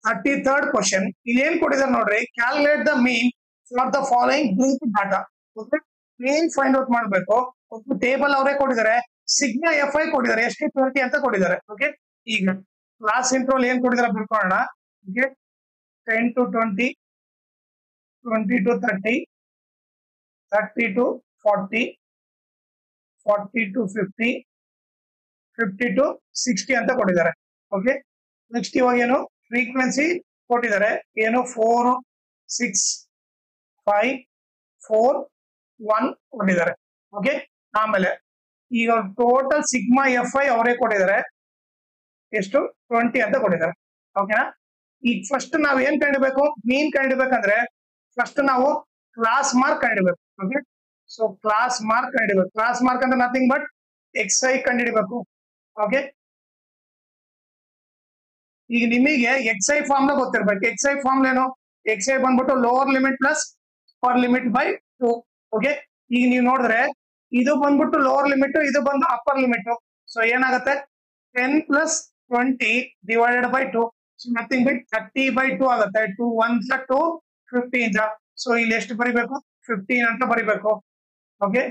33rd question ಇಲ್ಲಿ ಏನ್ ಕೊಟ್ಟಿದ್ದಾರೆ ನೋಡ್ರಿ, calculate the mean for the following group data. Mean find out ಮಾಡಬೇಕು. ಟೇಬಲ್ ಅವರೇ ಕೊಟ್ಟಿದ್ದಾರೆ, ಸಿಗ್ಮಾ ಎಫ್ ಐ ಕೊಟ್ಟಿದ್ದಾರೆ, ಎಷ್ಟು 20 ಅಂತ ಕೊಟ್ಟಿದ್ದಾರೆ. ಓಕೆ, ಈಗ ಕ್ಲಾಸ್ ಇಂಟ್ರೋಲ್ ಏನ್ ಕೊಟ್ಟಿದ್ದಾರೆ ಬರ್ಕೊಳ್ಳೋಣ. Okay, 10 to 20, 20 to 30, 30 to 40, 40 to 50, 50 to 60 ಅಂತ ಕೊಟ್ಟಿದ್ದಾರೆ. ಓಕೆ, ನೆಕ್ಸ್ಟ್ ಇವಾಗ ಏನು ಫ್ರೀಕ್ವೆನ್ಸಿ ಕೊಟ್ಟಿದ್ದಾರೆ, ಏನು 4, 6, 5, 4, 1 ಕೊಟ್ಟಿದ್ದಾರೆ. ಓಕೆ, ಆಮೇಲೆ ಈಗ ಟೋಟಲ್ ಸಿಗ್ಮಾ ಎಫ್ ಐ ಅವರೇ ಕೊಟ್ಟಿದ್ದಾರೆ, ಎಷ್ಟು 20 ಅಂತ ಕೊಟ್ಟಿದ್ದಾರೆ. ಓಕೆನಾ, ಈಗ ಫಸ್ಟ್ ನಾವ್ ಏನ್ ಕಂಡಿಡ್ಬೇಕು, ಮೀನ್ ಕಂಡಿಡ್ಬೇಕಂದ್ರೆ ಫಸ್ಟ್ ನಾವು ಕ್ಲಾಸ್ ಮಾರ್ಕ್ ಕಂಡಿಡ್ಬೇಕು. ಓಕೆ, ಸೊ ಕ್ಲಾಸ್ ಮಾರ್ಕ್ ಕಂಡಿಡ್ಬೇಕು. ಕ್ಲಾಸ್ ಮಾರ್ಕ್ ಅಂದ್ರೆ ನಥಿಂಗ್ ಬಟ್ ಎಕ್ಸ್ ಐ ಕಂಡಿಡ್ಬೇಕು. ಓಕೆ, ಈಗ ನಿಮಗೆ ಎಕ್ಸ್ ಐ ಫಾರ್ಮ್ಲ ಗೊತ್ತಿರ್ಬೇಕು. ಎಕ್ಸ್ ಐ ಫಾರ್ಮ್ ಏನು, ಎಕ್ಸ್ ಐ ಬಂದ್ಬಿಟ್ಟು lower limit plus upper limit by 2. Okay, ಈಗ ನೀವು ನೋಡಿದ್ರೆ ಇದು ಬಂದ್ಬಿಟ್ಟು ಲೋವರ್ ಲಿಮಿಟ್, ಇದು ಬಂದು ಅಪ್ಪರ್ ಲಿಮಿಟ್. ಸೊ ಏನಾಗುತ್ತೆ 10 plus 20 divided by 2, so nothing but 30 by 2 ಆಗುತ್ತೆ. 2 1s 2, 15s. ಸೊ ಇಲ್ಲಿ ಎಷ್ಟು ಬರಿಬೇಕು, 15 ಅಂತ ಬರಿಬೇಕು. ಓಕೆ,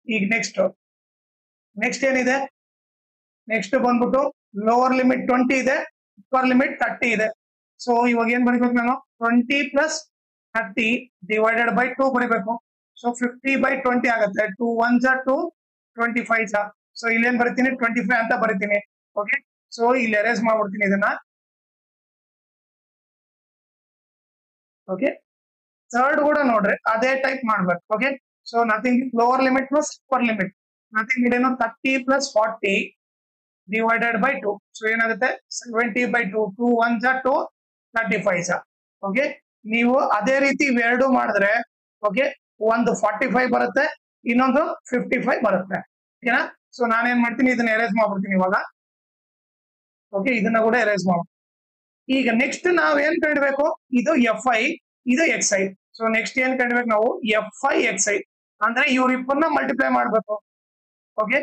ಈಗ ನೆಕ್ಸ್ಟ್ ಏನಿದೆ, ನೆಕ್ಸ್ಟ್ ಬಂದ್ಬಿಟ್ಟು ಲೋವರ್ ಲಿಮಿಟ್ 20 ಇದೆ, ಅಪ್ಪರ್ ಲಿಮಿಟ್ 30 ಇದೆ. ಸೊ ಇವಾಗ ಏನ್ ಬರಿಬೇಕು ನಾನು, 20 plus 30 divided by 2 ಬರಿಬೇಕು. ಸೊ 50 by 20 ಆಗುತ್ತೆ. 2 1s 2, 25s. ಸೊ ಇಲ್ಲಿ ಏನ್ ಬರಿತೀನಿ, 25 ಅಂತ ಬರಿತೀನಿ. ಓಕೆ, ಸೊ ಇಲ್ಲಿ ಎರೇಸ್ ಮಾಡ್ಬಿಡ್ತೀನಿ ಇದನ್ನ. ಓಕೆ, ಥರ್ಡ್ ಕೂಡ ನೋಡ್ರಿ ಅದೇ ಟೈಪ್ ಮಾಡ್ಬೇಕು. Okay, so nothing lower limit plus upper limit, nothing ಇಡೇನು 30 plus 40 divided by 2. ಸೊ ಏನಾಗುತ್ತೆ 70 by 2, 2 1s 2, 35s. ಓಕೆ, ನೀವು ಅದೇ ರೀತಿ ಇವೆರಡು ಮಾಡಿದ್ರೆ ಓಕೆ ಒಂದು 45 ಬರುತ್ತೆ, ಇನ್ನೊಂದು 55 ಬರುತ್ತೆ. ಓಕೆನಾ, ಸೊ ನಾನೇನ್ ಮಾಡ್ತೀನಿ, ಇದನ್ನ ಎರೇಸ್ ಮಾಡ್ಬಿಡ್ತೀನಿ ಇವಾಗ. ಓಕೆ, ಇದನ್ನ ಕೂಡ ಎರೇಸ್ ಮಾಡ್ಬಿಡ್ತೀನಿ. ಈಗ ನೆಕ್ಸ್ಟ್ ನಾವ್ ಏನ್ ಕಂಡಿಡ್ಬೇಕು, ಇದು ಎಫ್ ಐ, ಇದು ಎಕ್ಸ್ ಐ. ಸೊ ನೆಕ್ಸ್ಟ್ ಏನ್ ಕಂಡಿಡ್ಬೇಕು ನಾವು, ಎಫ್ ಐ ಎಕ್ಸ್ ಐ ಅಂದ್ರೆ ಇವ್ರಿಬ್ಬರನ್ನ ಮಲ್ಟಿಪ್ಲೈ ಮಾಡ್ಬೇಕು. ಓಕೆ,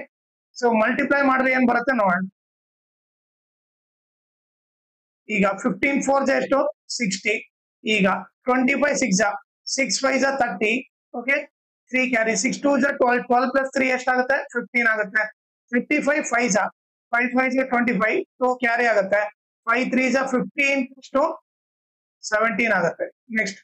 ಸೊ ಮಲ್ಟಿಪ್ಲೈ ಮಾಡಿದ್ರೆ ಏನ್ ಬರುತ್ತೆ ನೋಡೋಣ. ಈಗ 15 4s ಎಷ್ಟು 60, ಈಗ 25 6s 6 5s 30. Okay, 3 carry, 6 2s 12, 12 plus 3 ಎಷ್ಟಾಗುತ್ತೆ 15 ಆಗುತ್ತೆ. 55 5s 5 5s 25, 2 ಕ್ಯಾರಿ ಆಗುತ್ತೆ. 5 3s 15 to 17 ಆಗುತ್ತೆ. Next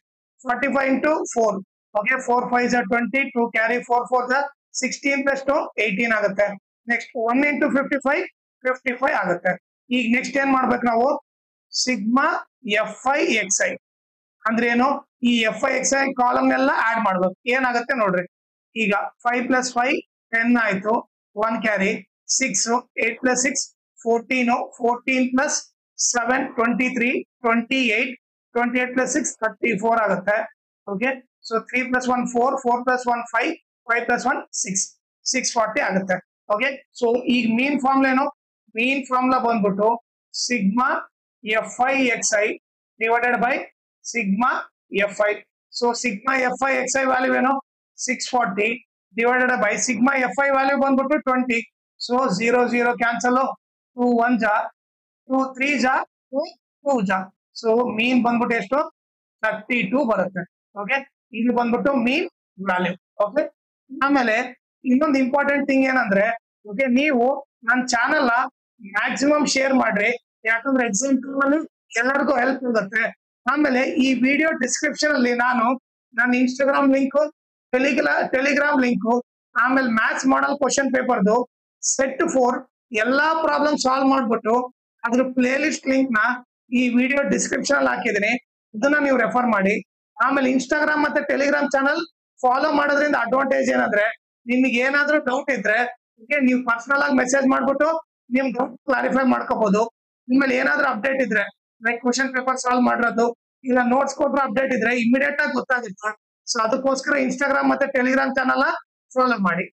45 into 4. Okay, 4 5s 20, 2 carry, 4 4s 16 plus 2 18 ಆಗುತ್ತೆ. ನೆಕ್ಸ್ಟ್ 1 into 55 55 ಆಗುತ್ತೆ. ಈಗ ನೆಕ್ಸ್ಟ್ ಏನ್ ಮಾಡ್ಬೇಕು ನಾವು, sigma F I X I ಅಂದ್ರೆ ಏನು, ಈ F I X I column ಎಲ್ಲ ಆಡ್ ಮಾಡ್ಬೇಕು. ಏನಾಗುತ್ತೆ ನೋಡ್ರಿ, ಈಗ 5 plus 5 10 ಆಯ್ತು, 1 ಕ್ಯಾರಿ, 6 8 plus 6 14, 14 plus 7 23, 28, 28 plus 6 34 ಆಗುತ್ತೆ. Okay, so 3 plus 1 4, 4 plus 1 5, 5 plus 1 6, 640 ಆಗುತ್ತೆ. ಓಕೆ, ಸೊ ಈಗ ಮೀನ್ ಫಾರ್ಮ್ಲ ಏನು, ಮೀನ್ ಫಾರ್ಮ್ಲ ಬಂದ್ಬಿಟ್ಟು sigma F I X I divided by sigma F I. So sigma F I X I value ಏನು 640 divided by sigma F I value ಬಂದ್ಬಿಟ್ಟು 20. So 0 0 cancel, 2 1s 2 3s 2 2s. So mean ಬಂದ್ಬಿಟ್ಟು ಎಷ್ಟು 32 ಬರುತ್ತೆ. Okay, ಇದು ಬಂದ್ಬಿಟ್ಟು ಮೀನ್ value. Okay, ಆಮೇಲೆ ಇನ್ನೊಂದು important thing ಏನಂದ್ರೆ ಓಕೆ, ನೀವು ನನ್ನ ಚಾನೆಲ್ ಮ್ಯಾಕ್ಸಿಮಮ್ ಶೇರ್ ಮಾಡ್ರಿ, ಯಾಕಂದ್ರೆ ಎಕ್ಸಾಂಪಲ್ ಅಲ್ಲಿ ಎಲ್ಲರಿಗೂ ಹೆಲ್ಪ್ ಆಗುತ್ತೆ. ಆಮೇಲೆ ಈ ವಿಡಿಯೋ ಡಿಸ್ಕ್ರಿಪ್ಷನ್ ಅಲ್ಲಿ ನಾನು ನನ್ನ ಇನ್ಸ್ಟಾಗ್ರಾಮ್ ಲಿಂಕ್, ಟೆಲಿಗ್ರಾಮ್ ಲಿಂಕ್, ಆಮೇಲೆ ಮ್ಯಾಥ್ಸ್ ಮಾಡಲ್ ಕ್ವಶನ್ ಪೇಪರ್ದು ಸೆಟ್ 4 ಎಲ್ಲಾ ಪ್ರಾಬ್ಲಮ್ ಸಾಲ್ವ್ ಮಾಡ್ಬಿಟ್ಟು ಅದ್ರ ಪ್ಲೇ ಲಿಸ್ಟ್ ಲಿಂಕ್ ನ ಈ ವಿಡಿಯೋ ಡಿಸ್ಕ್ರಿಪ್ಷನ್ ಅಲ್ಲಿ ಹಾಕಿದೀನಿ, ಇದನ್ನ ನೀವು ರೆಫರ್ ಮಾಡಿ. ಆಮೇಲೆ ಇನ್ಸ್ಟಾಗ್ರಾಮ್ ಮತ್ತೆ ಟೆಲಿಗ್ರಾಮ್ ಚಾನಲ್ ಫಾಲೋ ಮಾಡೋದ್ರಿಂದ ಅಡ್ವಾಂಟೇಜ್ ಏನಂದ್ರೆ ನಿಮ್ಗೆ ಏನಾದ್ರೂ ಡೌಟ್ ಇದ್ರೆ ನೀವು ಪರ್ಸನಲ್ ಆಗಿ ಮೆಸೇಜ್ ಮಾಡ್ಬಿಟ್ಟು ನಿಮ್ ಡೌಟ್ ಕ್ಲಾರಿಫೈ ಮಾಡ್ಕೋಬಹುದು. ನಿಮ್ಮಲ್ಲಿ ಏನಾದ್ರೂ ಅಪ್ಡೇಟ್ ಇದ್ರೆ ಲೈಕ್ ಕ್ವಶನ್ ಪೇಪರ್ ಸಾಲ್ವ್ ಮಾಡಿರೋದು ಇಲ್ಲ ನೋಟ್ಸ್ ಕೊಟ್ಟರು ಅಪ್ಡೇಟ್ ಇದ್ರೆ ಇಮಿಡಿಯೇಟ್ ಆಗಿ ಗೊತ್ತಾಗುತ್ತೆ. ಸೊ ಅದಕ್ಕೋಸ್ಕರ ಇನ್ಸ್ಟಾಗ್ರಾಮ್ ಮತ್ತೆ ಟೆಲಿಗ್ರಾಮ್ ಚಾನಲ್ ಫಾಲೋ ಮಾಡಿ.